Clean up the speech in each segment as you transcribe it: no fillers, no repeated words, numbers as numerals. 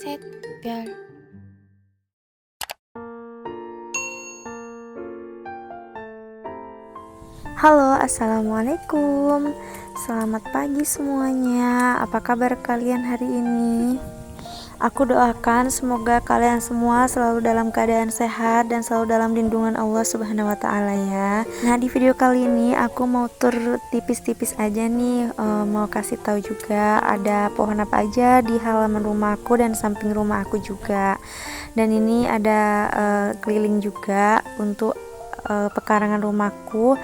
Set, biar. Halo, assalamualaikum. Selamat pagi semuanya. Apa kabar kalian hari ini? Aku doakan semoga kalian semua selalu dalam keadaan sehat dan selalu dalam lindungan Allah Subhanahu wa Ta'ala ya. Nah, di video kali ini aku mau tur tipis-tipis aja nih, mau kasih tahu juga ada pohon apa aja di halaman rumahku dan samping rumah aku juga. Dan ini ada keliling juga untuk pekarangan rumahku.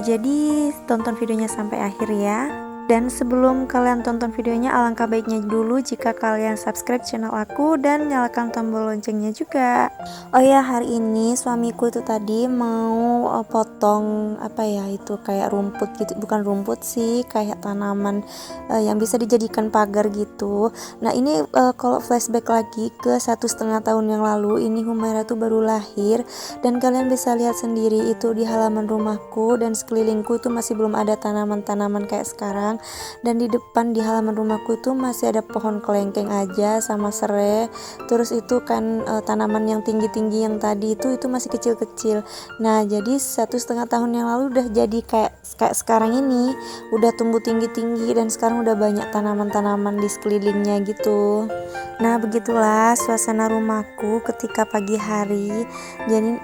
Jadi tonton videonya sampai akhir ya. Dan sebelum kalian tonton videonya, alangkah baiknya dulu jika kalian subscribe channel aku dan nyalakan tombol loncengnya juga. Oh ya, hari ini suamiku itu tadi mau potong apa ya, itu kayak rumput gitu, bukan rumput sih, kayak tanaman yang bisa dijadikan pagar gitu. Nah ini kalau flashback lagi ke 1,5 tahun yang lalu, ini Humaira tuh baru lahir dan kalian bisa lihat sendiri itu di halaman rumahku dan sekelilingku itu masih belum ada tanaman-tanaman kayak sekarang. Dan di depan di halaman rumahku itu masih ada pohon kelengkeng aja sama serai. Terus itu kan tanaman yang tinggi-tinggi yang tadi itu masih kecil-kecil. Nah jadi 1,5 tahun yang lalu udah jadi kayak sekarang ini, udah tumbuh tinggi-tinggi dan sekarang udah banyak tanaman-tanaman di sekelilingnya gitu. Nah begitulah suasana rumahku ketika pagi hari.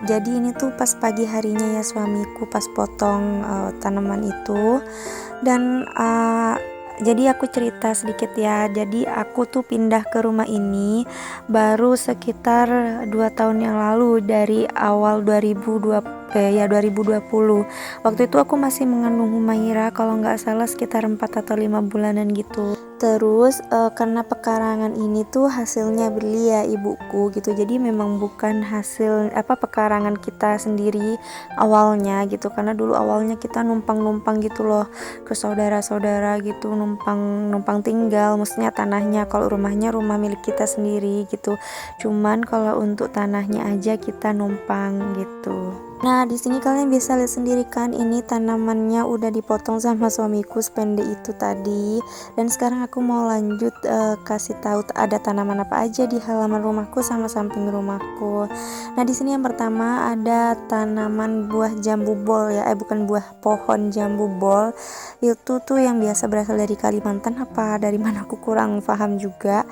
Jadi ini tuh pas pagi harinya ya suamiku pas potong tanaman itu. Dan jadi aku cerita sedikit ya. Jadi aku tuh pindah ke rumah ini baru sekitar 2 tahun yang lalu, dari awal 2020. Waktu itu aku masih mengandung Humaira, kalau nggak salah sekitar 4 atau 5 bulanan gitu. Terus karena pekarangan ini tuh hasilnya beli ya ibuku gitu. Jadi memang bukan hasil pekarangan kita sendiri awalnya gitu. Karena dulu awalnya kita numpang-numpang gitu loh ke saudara-saudara gitu, numpang tinggal, maksudnya tanahnya. Kalau rumahnya rumah milik kita sendiri gitu. Cuman kalau untuk tanahnya aja kita numpang gitu. Nah, di sini kalian bisa lihat sendiri kan, ini tanamannya udah dipotong sama suamiku sependek itu tadi. Dan sekarang aku mau lanjut kasih tahu ada tanaman apa aja di halaman rumahku sama samping rumahku. Nah, di sini yang pertama ada tanaman buah jambu bol ya, bukan buah, pohon jambu bol. Itu tuh yang biasa berasal dari Kalimantan apa dari mana aku kurang paham juga.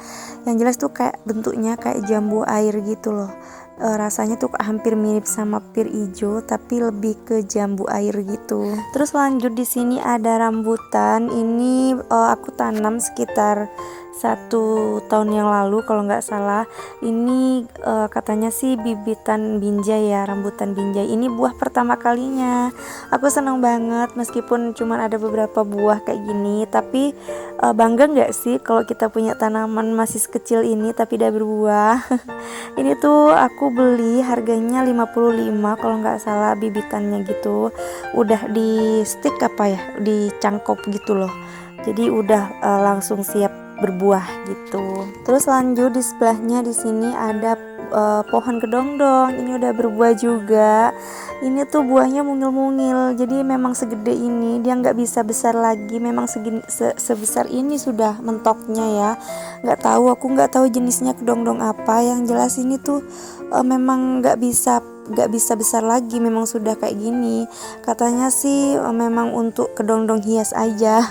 Yang jelas tuh kayak bentuknya kayak jambu air gitu loh. Rasanya tuh hampir mirip sama pir ijo tapi lebih ke jambu air gitu. Terus lanjut di sini ada rambutan. Ini aku tanam sekitar 1 tahun yang lalu kalau nggak salah. Ini katanya sih bibitan binjai ya, rambutan binjai. Ini buah pertama kalinya. Aku senang banget meskipun cuma ada beberapa buah kayak gini, tapi bangga nggak sih kalau kita punya tanaman masih sekecil ini tapi udah berbuah. Ini tuh aku beli harganya 55 kalau nggak salah bibitannya gitu. Udah di stick dicangkop gitu loh. Jadi udah langsung siap berbuah gitu. Terus lanjut di sebelahnya di sini ada pohon kedongdong. Ini udah berbuah juga. Ini tuh buahnya mungil-mungil. Jadi memang segede ini, dia nggak bisa besar lagi. Memang sebesar ini sudah mentoknya ya. Aku nggak tahu jenisnya kedongdong apa. Yang jelas ini tuh memang nggak bisa besar lagi, memang sudah kayak gini. Katanya sih memang untuk kedongdong hias aja.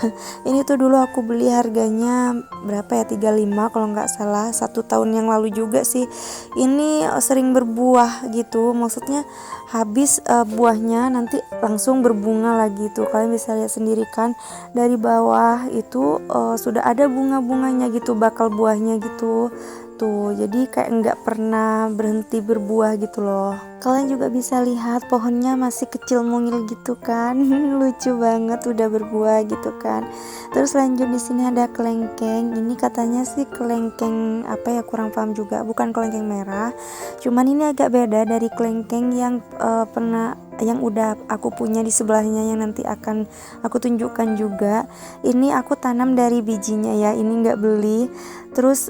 Ini tuh dulu aku beli harganya berapa ya, 35 kalau nggak salah, 1 tahun yang lalu juga sih. Ini sering berbuah gitu, maksudnya habis buahnya nanti langsung berbunga lagi tuh. Kalian bisa lihat sendiri kan dari bawah itu sudah ada bunga-bunganya gitu, bakal buahnya gitu tuh. Jadi kayak nggak pernah berhenti berbuah gitu loh. Kalian juga bisa lihat pohonnya masih kecil mungil gitu kan. Lucu banget udah berbuah gitu kan. Terus lanjut di sini ada kelengkeng. Ini katanya sih kelengkeng kurang paham juga, bukan kelengkeng merah. Cuman ini agak beda dari kelengkeng yang yang udah aku punya di sebelahnya yang nanti akan aku tunjukkan juga. Ini aku tanam dari bijinya ya, ini nggak beli. Terus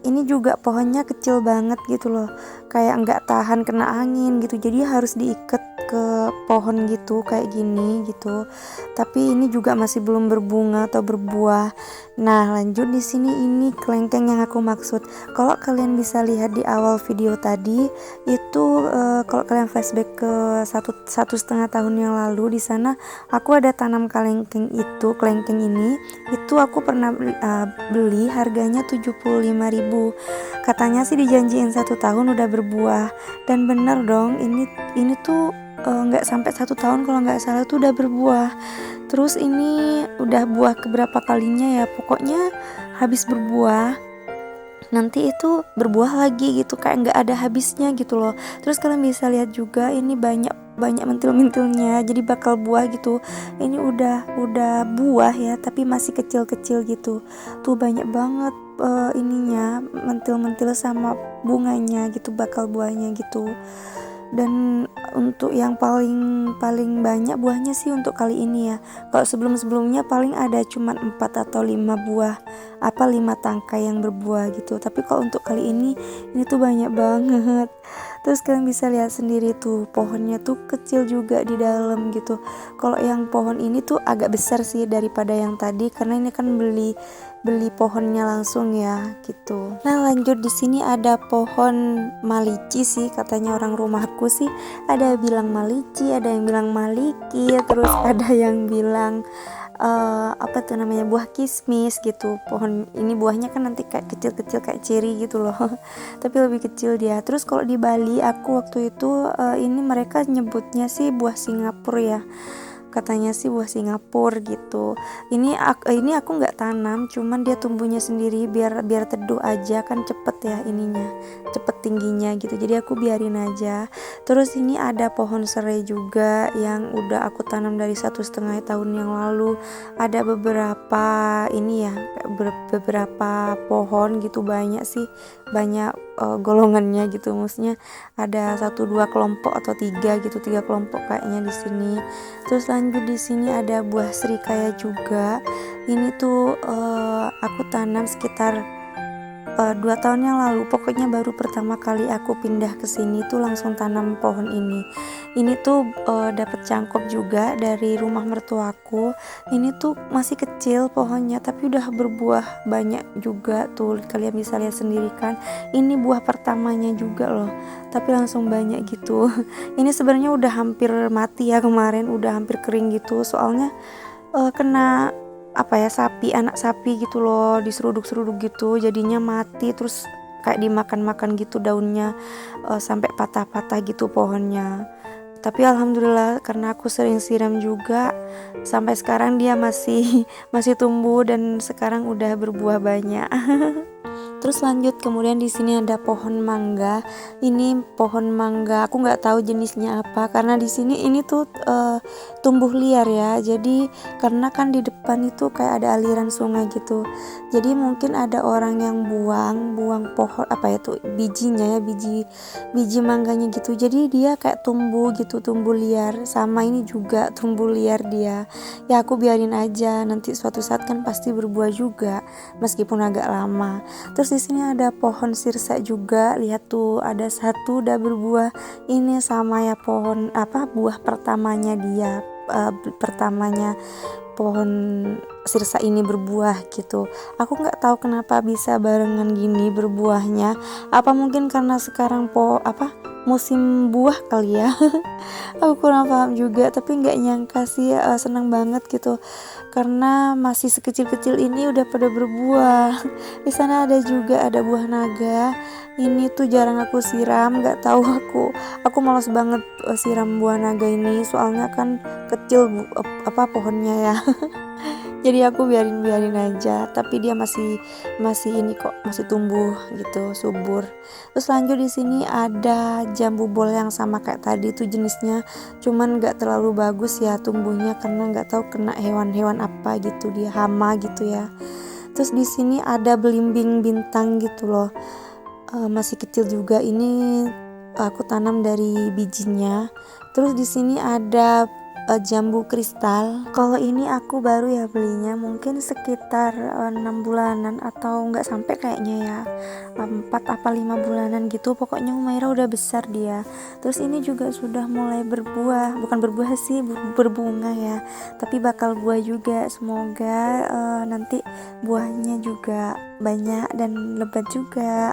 ini juga pohonnya kecil banget gitu loh, kayak nggak tahan kena angin gitu, jadi harus diikat ke pohon gitu kayak gini gitu. Tapi ini juga masih belum berbunga atau berbuah. Nah, lanjut di sini ini kelengkeng yang aku maksud. Kalau kalian bisa lihat di awal video tadi itu kalau kalian flashback ke satu setengah tahun yang lalu, di sana aku ada tanam kelengkeng itu. Kelengkeng ini itu aku pernah beli harganya 75.000. Katanya sih dijanjiin 1 tahun udah berbuah, dan bener dong, ini tuh nggak sampai 1 tahun kalau nggak salah tuh udah berbuah. Terus ini udah buah keberapa kalinya ya, pokoknya habis berbuah nanti itu berbuah lagi gitu, kayak nggak ada habisnya gitu loh. Terus kalian bisa lihat juga ini banyak mentil-mentilnya, jadi bakal buah gitu. Ini udah buah ya, tapi masih kecil-kecil gitu. Tuh banyak banget ininya, mentil-mentil sama bunganya gitu, bakal buahnya gitu. Dan untuk yang paling banyak buahnya sih untuk kali ini ya. Kalau sebelumnya paling ada cuman 4 atau 5 buah, 5 tangkai yang berbuah gitu. Tapi kalau untuk kali ini tuh banyak banget. Terus kalian bisa lihat sendiri tuh, pohonnya tuh kecil juga di dalam gitu. Kalau yang pohon ini tuh agak besar sih daripada yang tadi, karena ini kan beli pohonnya langsung ya gitu. Nah, lanjut di sini ada pohon malici sih, katanya orang rumahku sih. Ada yang bilang malici, ada yang bilang maliki, terus ada yang bilang apa tuh namanya, buah kismis gitu. Pohon ini buahnya kan nanti kayak kecil-kecil kayak ceri gitu loh. Tapi lebih kecil dia. Terus kalau di Bali aku waktu itu ini mereka nyebutnya sih buah Singapura ya. Katanya sih buah Singapura gitu. Ini aku nggak tanam, cuman dia tumbuhnya sendiri biar teduh aja, kan cepet ya ininya, cepet tingginya gitu, jadi aku biarin aja. Terus ini ada pohon serai juga yang udah aku tanam dari 1,5 tahun yang lalu. Ada beberapa ini ya, beberapa pohon gitu, banyak sih, banyak golongannya gitu, maksudnya ada 1-2 kelompok atau 3 gitu, 3 kelompok kayaknya di sini. Terus lanjut di sini ada buah serikaya juga. Ini tuh aku tanam sekitar 2 tahun yang lalu. Pokoknya baru pertama kali aku pindah ke sini tuh langsung tanam pohon ini. Ini tuh dapat cangkok juga dari rumah mertuaku. Ini tuh masih kecil pohonnya, tapi udah berbuah banyak juga tuh. Kalian bisa lihat sendiri kan. Ini buah pertamanya juga loh, tapi langsung banyak gitu. Ini sebenarnya udah hampir mati ya kemarin, udah hampir kering gitu. Soalnya kena anak sapi gitu loh, diseruduk-seruduk gitu, jadinya mati. Terus kayak dimakan-makan gitu daunnya, sampai patah-patah gitu pohonnya. Tapi alhamdulillah karena aku sering siram juga, sampai sekarang dia masih masih tumbuh dan sekarang udah berbuah banyak. Terus lanjut, kemudian di sini ada pohon mangga. Ini pohon mangga, aku nggak tahu jenisnya apa karena di sini ini tuh tumbuh liar ya. Jadi karena kan di depan itu kayak ada aliran sungai gitu. Jadi mungkin ada orang yang buang pohon bijinya ya, biji mangganya gitu. Jadi dia kayak tumbuh gitu, tumbuh liar. Sama ini juga tumbuh liar dia. Ya aku biarin aja, nanti suatu saat kan pasti berbuah juga meskipun agak lama. Terus di sini ada pohon sirsa juga. Lihat tuh, ada satu udah berbuah. Ini sama ya pohon buah pertamanya dia. Pertamanya pohon sirsa ini berbuah gitu. Aku nggak tahu kenapa bisa barengan gini berbuahnya. Apa mungkin karena sekarang musim buah kali ya. Aku kurang paham juga, tapi nggak nyangka sih, senang banget gitu karena masih sekecil-kecil ini udah pada berbuah. Di sana ada juga ada buah naga. Ini tuh jarang aku siram, nggak tahu aku malas banget siram buah naga ini, soalnya kan kecil pohonnya ya. Jadi aku biarin aja, tapi dia masih ini kok, masih tumbuh gitu, subur. Terus lanjut di sini ada jambu bol yang sama kayak tadi tuh jenisnya, cuman nggak terlalu bagus ya tumbuhnya karena nggak tahu kena hewan-hewan apa gitu, dia hama gitu ya. Terus di sini ada belimbing bintang gitu loh, masih kecil juga. Ini aku tanam dari bijinya. Terus di sini ada jambu kristal. Kalau ini aku baru ya belinya, mungkin sekitar 6 bulanan atau nggak sampai kayaknya ya, 4 apa 5 bulanan gitu. Pokoknya Humaira udah besar dia. Terus ini juga sudah mulai berbuah, bukan berbuah sih, berbunga ya, tapi bakal buah juga. Semoga nanti buahnya juga banyak dan lebat juga.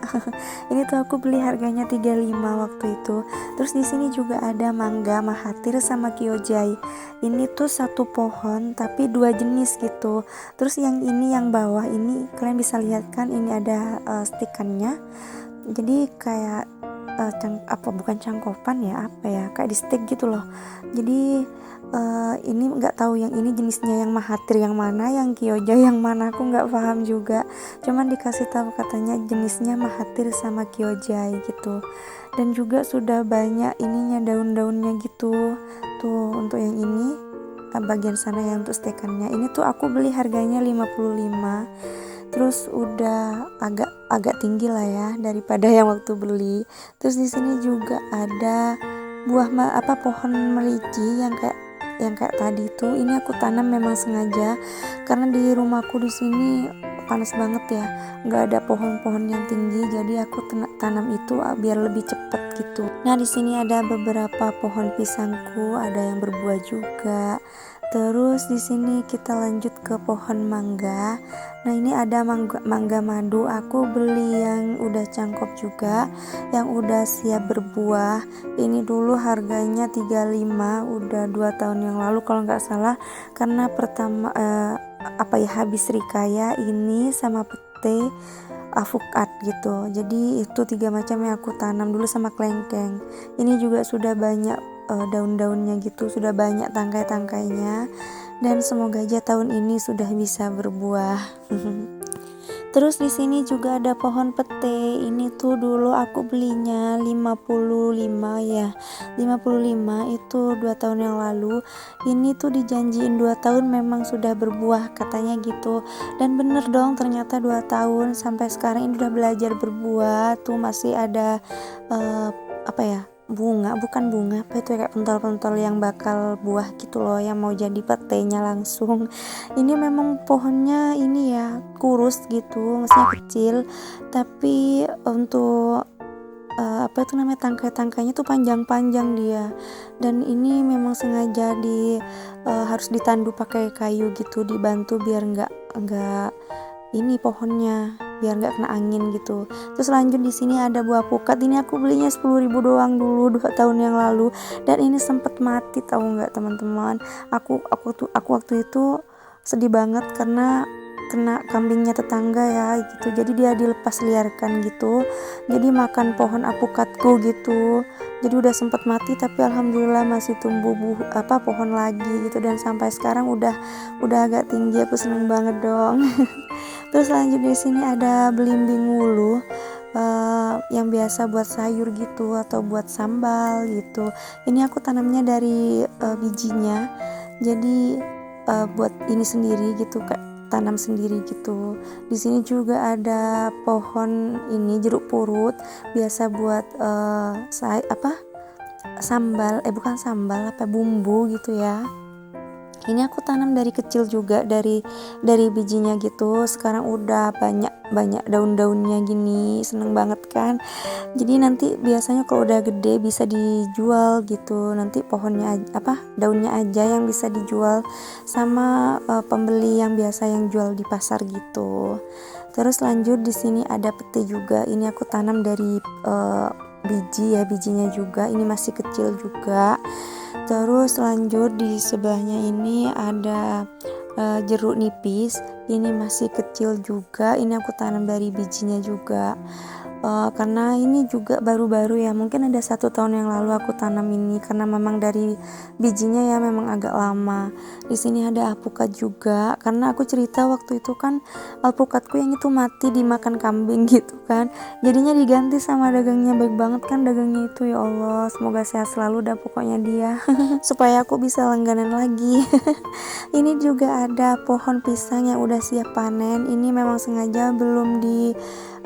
Ini tuh aku beli harganya 35 waktu itu. Terus di sini juga ada mangga Mahathir sama Kyojai. Ini tuh satu pohon tapi dua jenis gitu. Terus yang ini yang bawah ini kalian bisa lihat kan, ini ada stikannya. Jadi kayak bukan cangkopan ya, apa ya, kayak di stick gitu loh. Jadi ini nggak tahu yang ini jenisnya yang Mahathir yang mana, yang Kyojai yang mana, aku nggak paham juga. Cuman dikasih tahu katanya jenisnya Mahathir sama Kyojai gitu. Dan juga sudah banyak ininya, daun-daunnya gitu. Tuh untuk yang ini bagian sana ya untuk stekannya. Ini tuh aku beli harganya 55. Terus udah agak tinggi lah ya daripada yang waktu beli. Terus di sini juga ada pohon melici yang kayak tadi tuh. Ini aku tanam memang sengaja karena di rumahku di sini panas banget ya, nggak ada pohon-pohon yang tinggi, jadi aku tanam itu biar lebih cepet gitu. Nah di sini ada beberapa pohon pisangku, ada yang berbuah juga. Terus di sini kita lanjut ke pohon mangga. Nah ini ada mangga madu, aku beli yang udah cangkok juga, yang udah siap berbuah. Ini dulu harganya 35, udah 2 tahun yang lalu kalau nggak salah, karena pertama habis rikaya ini sama pete avukat gitu. Jadi itu 3 macam yang aku tanam dulu sama kelengkeng. Ini juga sudah banyak daun-daunnya gitu, sudah banyak tangkai-tangkainya, dan semoga aja tahun ini sudah bisa berbuah. Terus di sini juga ada pohon pete. Ini tuh dulu aku belinya 55 ya. 55 itu 2 tahun yang lalu. Ini tuh dijanjiin 2 tahun memang sudah berbuah katanya gitu. Dan bener dong, ternyata 2 tahun sampai sekarang ini udah belajar berbuah. Tuh masih ada bukan bunga, apa itu kayak pentol-pentol yang bakal buah gitu loh, yang mau jadi petenya langsung. Ini memang pohonnya ini ya kurus gitu, maksudnya kecil, tapi untuk tangkai-tangkainya tuh panjang-panjang dia. Dan ini memang sengaja harus ditandu pakai kayu gitu, dibantu biar nggak ini pohonnya, biar nggak kena angin gitu. Terus lanjut di sini ada buah pukat. Ini aku belinya 10.000 doang dulu 2 tahun yang lalu, dan ini sempet mati, tahu nggak teman-teman. Aku waktu itu sedih banget karena kena kambingnya tetangga ya gitu. Jadi dia dilepas liarkan gitu, jadi makan pohon apukatku gitu. Jadi udah sempet mati, tapi alhamdulillah masih tumbuh pohon lagi gitu, dan sampai sekarang udah agak tinggi. Aku seneng banget dong. Terus lanjut di sini ada belimbing wuluh, yang biasa buat sayur gitu atau buat sambal gitu. Ini aku tanamnya dari bijinya, jadi buat ini sendiri gitu, kayak tanam sendiri gitu. Di sini juga ada pohon ini jeruk purut, biasa buat bumbu gitu ya. Ini aku tanam dari kecil juga, dari bijinya gitu. Sekarang udah banyak daun-daunnya gini, seneng banget kan. Jadi nanti biasanya kalau udah gede bisa dijual gitu. Nanti daunnya aja yang bisa dijual sama pembeli yang biasa yang jual di pasar gitu. Terus lanjut di sini ada pete juga. Ini aku tanam dari bijinya juga. Ini masih kecil juga. Terus lanjut di sebelahnya ini ada jeruk nipis. Ini masih kecil juga. Ini aku tanam dari bijinya juga. Karena ini juga baru-baru ya, mungkin ada 1 tahun yang lalu aku tanam ini, karena memang dari bijinya ya memang agak lama. Di sini ada alpukat juga, karena aku cerita waktu itu kan alpukatku yang itu mati dimakan kambing gitu kan, jadinya diganti sama dagangnya. Baik banget kan dagangnya itu, ya Allah, semoga sehat selalu dah pokoknya dia. Supaya aku bisa langganan lagi. Ini juga ada pohon pisang yang udah siap panen. Ini memang sengaja belum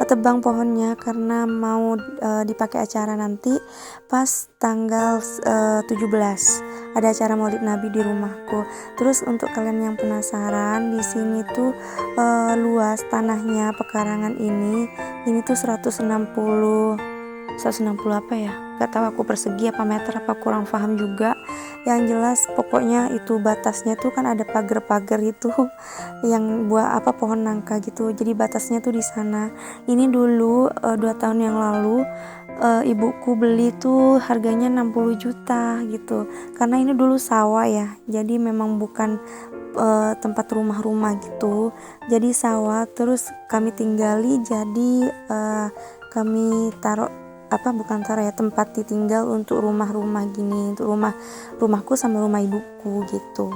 tebang pohonnya karena mau dipakai acara nanti pas tanggal 17 ada acara Maulid Nabi di rumahku. Terus untuk kalian yang penasaran, di sini tuh luas tanahnya pekarangan ini tuh 160 apa ya, gak tahu aku persegi apa meter apa, kurang paham juga. Yang jelas pokoknya itu batasnya tuh kan ada pagar-pagar itu yang buah apa pohon nangka gitu, jadi batasnya tuh di sana. Ini dulu 2 tahun yang lalu ibuku beli tuh harganya 60 juta gitu, karena ini dulu sawah ya, jadi memang bukan tempat rumah-rumah gitu, jadi sawah. Terus kami tinggali, jadi kami taruh bukan taruh ya, tempat ditinggal untuk rumah-rumah gini, untuk rumahku sama rumah ibuku gitu.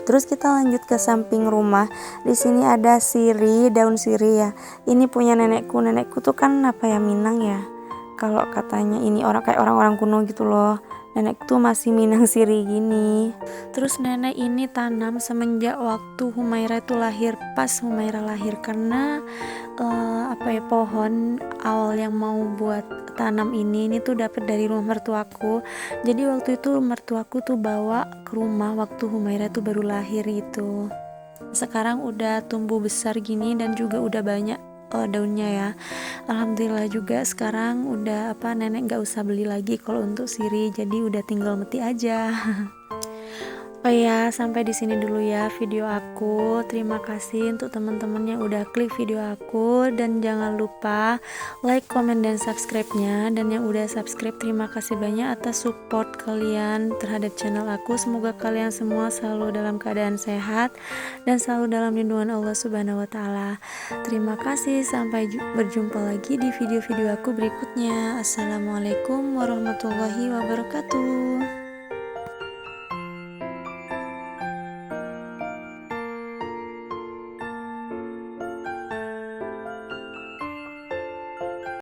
Terus kita lanjut ke samping rumah. Di sini ada sirih, daun sirih ya. Ini punya nenekku. Nenekku tuh kan Minang ya. Kalau katanya ini kayak orang-orang kuno gitu loh. Nenek tuh masih Minang sirih gini. Terus nenek ini tanam semenjak waktu Humaira itu lahir, pas Humaira lahir, karena pohon awal yang mau buat tanam ini tuh dapat dari rumah mertuaku. Jadi waktu itu mertuaku tuh bawa ke rumah waktu Humaira tuh baru lahir itu. Sekarang udah tumbuh besar gini dan juga udah banyak daunnya ya. Alhamdulillah juga sekarang udah nenek gak usah beli lagi kalau untuk sirih, jadi udah tinggal meti aja. Oh ya, sampai di sini dulu ya video aku. Terima kasih untuk teman-teman yang udah klik video aku, dan jangan lupa like, comment, dan subscribe-nya. Dan yang udah subscribe, terima kasih banyak atas support kalian terhadap channel aku. Semoga kalian semua selalu dalam keadaan sehat dan selalu dalam lindungan Allah Subhanahu wa taala. Terima kasih, sampai berjumpa lagi di video-video aku berikutnya. Assalamualaikum warahmatullahi wabarakatuh.